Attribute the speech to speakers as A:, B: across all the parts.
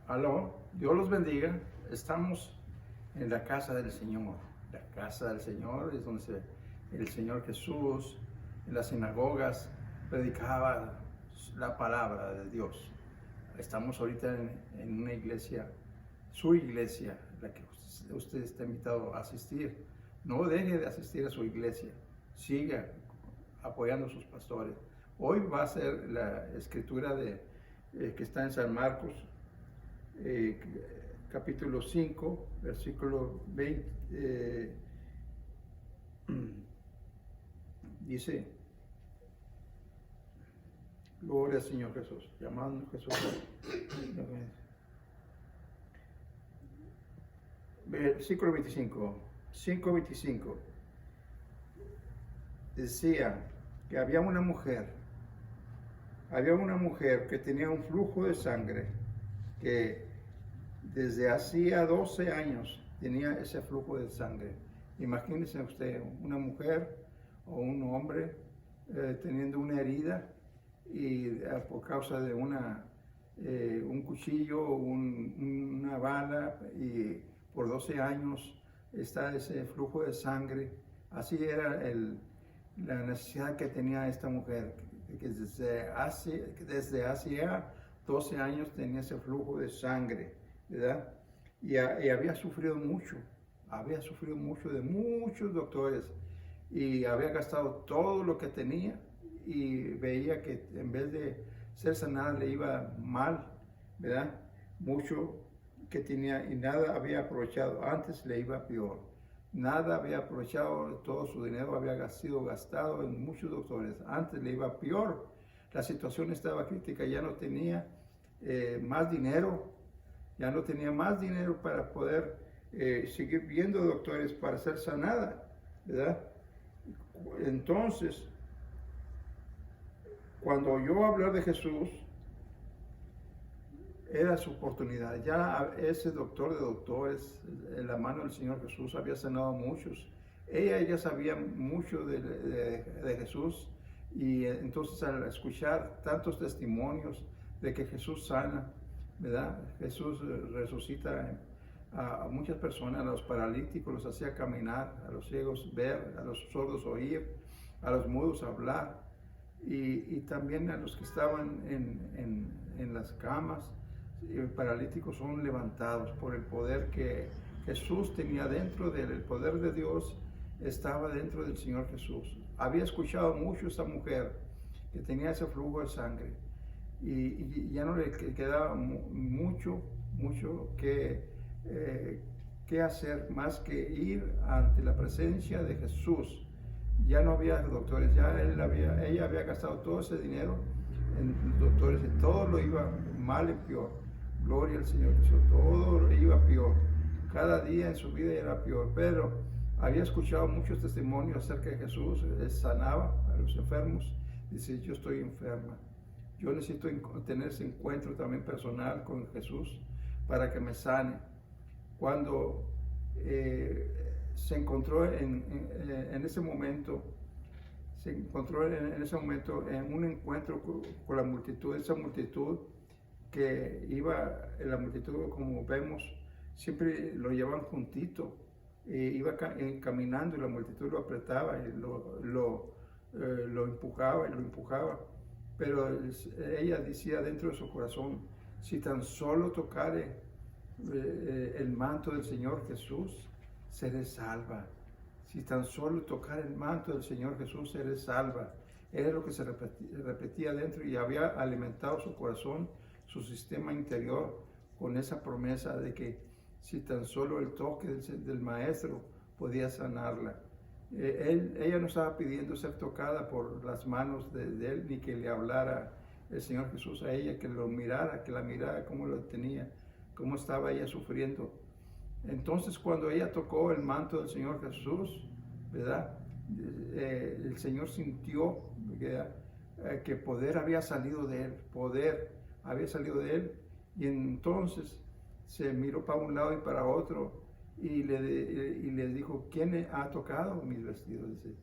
A: Aló, Dios los bendiga. Estamos en la casa del Señor. La casa del Señor es donde el Señor Jesús en las sinagogas predicaba la palabra de Dios. Estamos ahorita en una iglesia, su iglesia, la que usted está invitado a asistir. No deje de asistir a su iglesia. Siga apoyando a sus pastores. Hoy va a ser la escritura que está en San Marcos, capítulo 5, versículo 20, dice: gloria al Señor Jesús, llamando a Jesús. Versículo 25, 5:25, decía que había una mujer que tenía un flujo de sangre, que desde hacía 12 años tenía ese flujo de sangre. Imagínese usted una mujer o un hombre teniendo una herida y por causa de un cuchillo, una bala, y por 12 años está ese flujo de sangre. Así era la necesidad que tenía esta mujer, que desde hacía 12 años tenía ese flujo de sangre, ¿verdad? Y había sufrido mucho de muchos doctores, y había gastado todo lo que tenía, y veía que en vez de ser sanada le iba mal, ¿verdad? Mucho que tenía y nada había aprovechado. Antes le iba peor. Nada había aprovechado, todo su dinero había sido gastado en muchos doctores. Antes le iba peor. La situación estaba crítica, ya no tenía más dinero, para poder seguir viendo doctores para ser sanada, ¿verdad? Entonces, cuando oyó hablar de Jesús, era su oportunidad. Ya ese doctor de doctores, en la mano del Señor Jesús, había sanado a muchos. Ella ya sabía mucho de Jesús, y entonces al escuchar tantos testimonios de que Jesús sana, ¿verdad? Jesús resucita a muchas personas, a los paralíticos los hacía caminar, a los ciegos ver, a los sordos oír, a los mudos hablar, y también a los que estaban en las camas paralíticos son levantados por el poder que Jesús tenía dentro de él. El poder de Dios estaba dentro del Señor Jesús. Había escuchado mucho a esta mujer que tenía ese flujo de sangre, y ya no le quedaba mucho que hacer más que ir ante la presencia de Jesús. Ya no había doctores, ella había gastado todo ese dinero en doctores, y todo lo iba mal y peor. Gloria al Señor Jesús, todo lo iba peor. Cada día en su vida era peor, pero había escuchado muchos testimonios acerca de Jesús. Él sanaba a los enfermos. Dice: yo estoy enferma, yo necesito tener ese encuentro también personal con Jesús para que me sane. Cuando se encontró en ese momento, en un encuentro con la multitud, esa multitud que iba, la multitud, como vemos, siempre lo llevaban juntito, iba caminando, y la multitud lo apretaba y lo empujaba, pero ella decía dentro de su corazón: si tan solo tocare el manto del Señor Jesús, seré salva. Si tan solo tocar el manto del Señor Jesús, seré salva. Era lo que se repetía dentro, y había alimentado su corazón, su sistema interior, con esa promesa de que si tan solo el toque del Maestro podía sanarla. Ella no estaba pidiendo ser tocada por las manos de él, ni que le hablara el Señor Jesús a ella, que lo mirara, que la mirara cómo lo tenía, cómo estaba ella sufriendo. Entonces, cuando ella tocó el manto del Señor Jesús, ¿verdad? El Señor sintió que poder había salido de él, y entonces se miró para un lado y para otro, y le dijo: ¿quién ha tocado mis vestidos? Dice: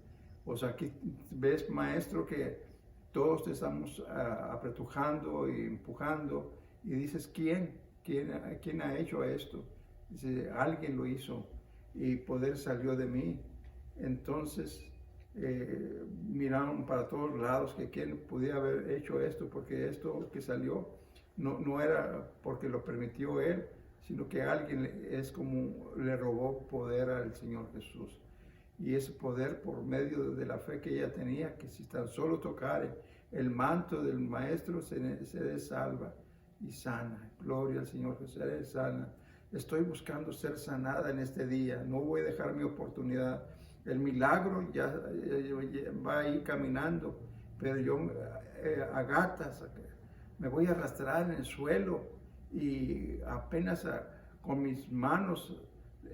A: pues aquí ves, maestro, que todos te estamos apretujando y empujando, y dices: ¿quién? ¿quién ha hecho esto? Dice, alguien lo hizo y poder salió de mí. Entonces miraron para todos lados que quién podía haber hecho esto, porque esto que salió no era porque lo permitió él, sino que alguien es como le robó poder al Señor Jesús. Y ese poder por medio de la fe que ella tenía, que si tan solo tocare el manto del Maestro, se salva y sana. Gloria al Señor, que seré sana. Estoy buscando ser sanada en este día. No voy a dejar mi oportunidad. El milagro ya va a ir caminando, pero yo a gatas me voy a arrastrar en el suelo y apenas con mis manos,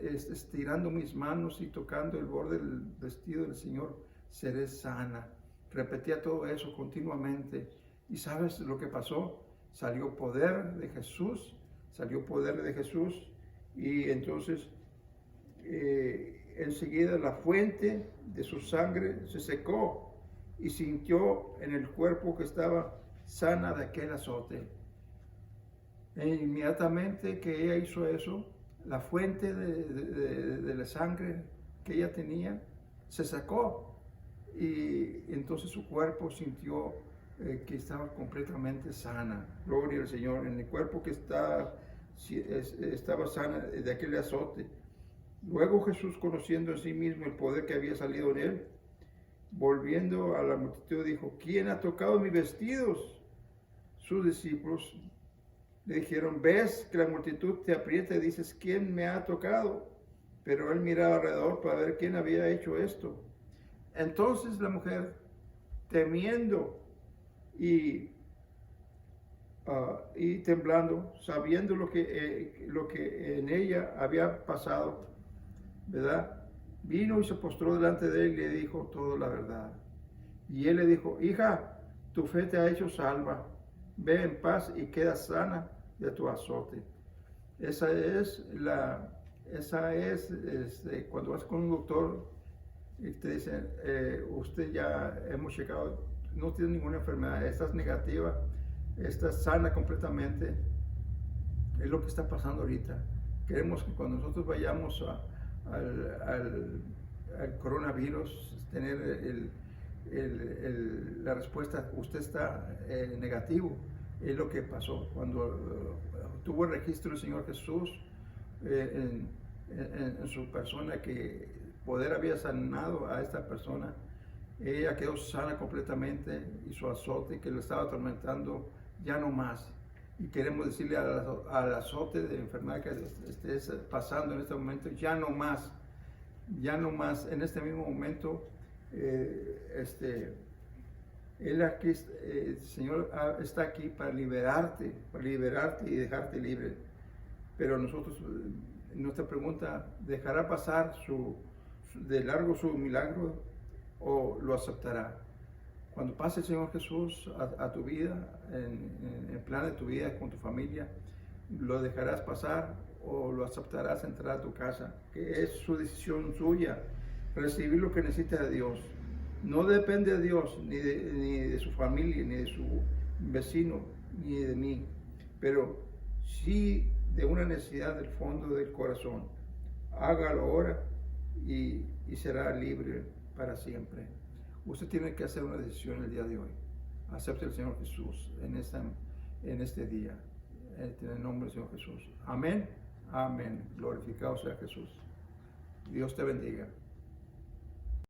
A: estirando mis manos y tocando el borde del vestido del Señor, seré sana. Repetía todo eso continuamente. ¿Y sabes lo que pasó? Salió poder de Jesús, y entonces enseguida la fuente de su sangre se secó y sintió en el cuerpo que estaba sana de aquel azote. E inmediatamente que ella hizo eso, la fuente de la sangre que ella tenía se sacó y entonces su cuerpo sintió que estaba completamente sana. Gloria al Señor. En el cuerpo que estaba sana de aquel azote. Luego Jesús, conociendo en sí mismo el poder que había salido en él, volviendo a la multitud, dijo, ¿quién ha tocado mis vestidos? Sus discípulos le dijeron, ves que la multitud te aprieta y dices, ¿quién me ha tocado? Pero él miraba alrededor para ver quién había hecho esto. Entonces la mujer, temiendo y temblando, sabiendo lo que en ella había pasado, ¿verdad? Vino y se postró delante de él y le dijo toda la verdad. Y él le dijo, hija, tu fe te ha hecho salva. Ve en paz y queda sana de tu azote. Esa es cuando vas con un doctor y te dicen, usted ya hemos checado, no tiene ninguna enfermedad, estás negativa, estás sana completamente. Es lo que está pasando ahorita. Queremos que cuando nosotros vayamos al coronavirus, tener la respuesta, usted está negativo. Es lo que pasó cuando tuvo el registro del Señor Jesús en su persona, que poder había sanado a esta persona. Ella quedó sana completamente y su azote que lo estaba atormentando ya no más. Y queremos decirle al azote de enfermedad que estés pasando en este momento, ya no más, en este mismo momento. El Señor está aquí para liberarte y dejarte libre. Pero nosotros, nuestra pregunta, ¿dejará pasar de largo su milagro o lo aceptará? Cuando pase el Señor Jesús a tu vida, en el plan de tu vida con tu familia, ¿lo dejarás pasar o lo aceptarás entrar a tu casa? Que es su decisión suya, recibir lo que necesita de Dios. No depende de Dios, ni de su familia, ni de su vecino, ni de mí, pero sí de una necesidad del fondo del corazón. Hágalo ahora y será libre para siempre. Usted tiene que hacer una decisión el día de hoy. Acepte al Señor Jesús en este día. En el nombre del Señor Jesús. Amén. Amén. Glorificado sea Jesús. Dios te bendiga.